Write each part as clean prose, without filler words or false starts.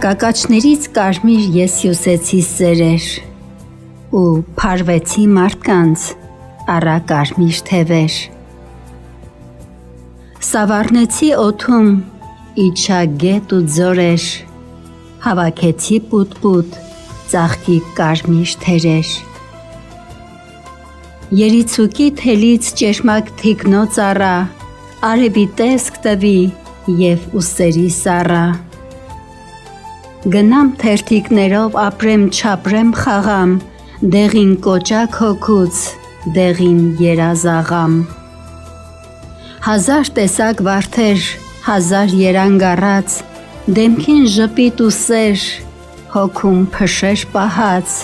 Կակաչներից կարմիր ես հյուսեցի սերեր ու փարվեցի մարդկանց առա կարմիր թևեր։ Սավառնեցի օդում իջա գետ ու ձորեր, հավաքեցի պուտ-պուտ ծաղկի կարմիր թերեր։ Երիցուկի թելից ճերմակ թիկնոց առա, արևի տեսք տվի և ուսերի սառա։ Գնամ թերթիկներով ապրեմ չապրեմ խաղամ, դեղին կոճակ հոգուց, դեղին երազաղամ։ Հազար տեսակ վարդեր, հազար երանգ առած, դեմքին ժպիտ ու սեր, հոգում փշեր պահած,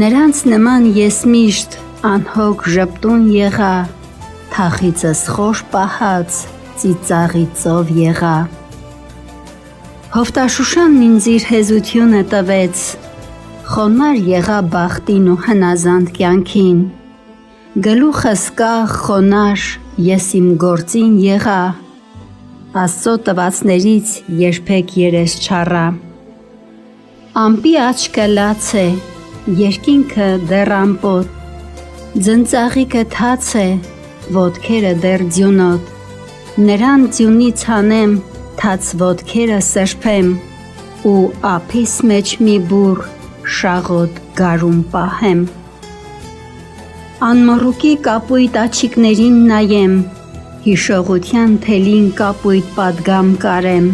նրանց նման ես միշտ անհոգ ժպտուն եղա, թախիծս խոր պահած, ծիծաղի ծով եղա։ Հովտաշուշանն ինձ իր հեզությունը տվեց, խոնարհ եղա բախտին ու հնազանդ կյանքին, գլուխս կախ խոնարհ ես իմ գործին եղա, Աստծո տվածներից երբեք երես չառա։ Ամպի աչքը լաց է, երկինքը դեռ ամպոտ, ձնծաղիկը թաց է, ոտքերը դեռ ձյունոտ, նրան ձյունից հանեմ, թաց ոտքերը սրբեմ ու ափիս մեջ մի բուռ շաղոտ գարուն պահեմ։ Անմռուկի կապույտ աչիկներին նայեմ, հիշողության թելին կապույտ պատգամ կարեմ,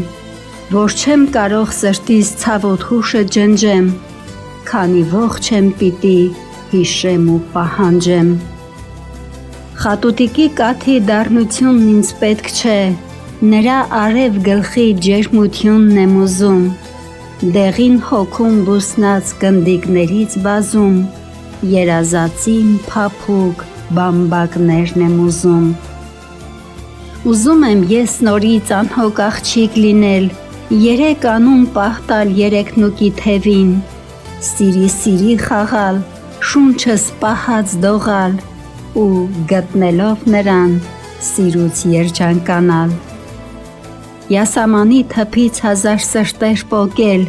որ չեմ կարող սրտիս ցավոտ հուշը ջնջեմ, քանի ողջ եմ պիտի հիշեմ ու պահանջեմ։ Խատուտիկի կաթի դառնությունն ինձ պետք չէ, նրա արև գլխի ջերմությունն եմ ուզում, դեղին հոգում բուսնած գնդիկներից բազում, երազածին փափուկ բամբակներն եմ ուզում։ Ուզում եմ ես նորից անհոգ աղջիկ լինել, երեք անուն պահտալ երեքնուկի թևին, սիրի խաղալ, շունչս պահած դողալ ու գտնելով նրան սիրուց երջանկանալ։ Յասամանի թփից հազար սրտեր պոկել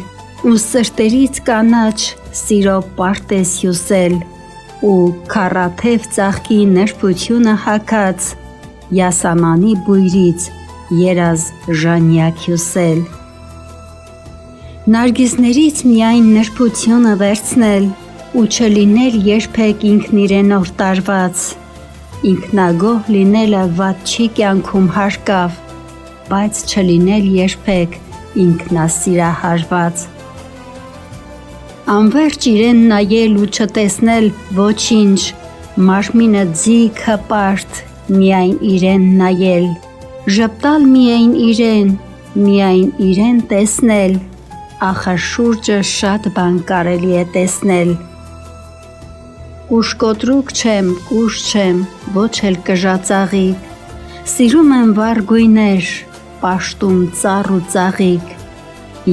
ու սրտերից կանաչ սիրո պարտեզ հյուսել ու քառաթև ծաղկի նրբությունը հագած յասամանի բույրից երազ ժանյակ հյուսել։ Նարգիզներից միայն նրբությունը վերցնել ու չլինել երբեք ինքն իրենով տարված, ինքնագոհ լինելը վատ չի կյանքում հարկավ, բայց չլինել երբեք ինքնասիրահարված։ Անվերջ իրեն նայել ու չտեսնել ոչինչ, մարմինը ձիգ հպարտ, միայն իրեն նայել, ժպտալ միայն իրեն տեսնել, ախր շուրջը շատ բան կարելի է տեսնել։ Ուշկոտրուկ չեմ, կուշ չեմ, ոչ էլ կժածաղիկ, սիրում եմ վառ գույներ, պաշտում ծառ ու ծաղիկ,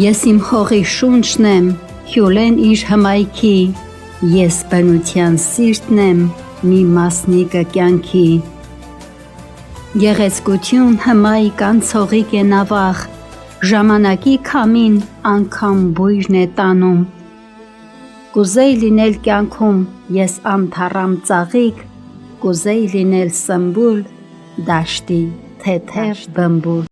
ես իմ հողի շունչն եմ, հյուլեն իր հմայքի, ես բնության սիրտն եմ, մի մասնիկը կյանքի։ Գեղեցկություն հմայք անցողիկ է նավախ, ժամանակի քամին անգամ բույրն է տանում։ Կուզեի լինել կյանքում ես անթառամ ծաղիկ, կուզեի լինել սմբուլ, դաշտի թեթև բմբուլ։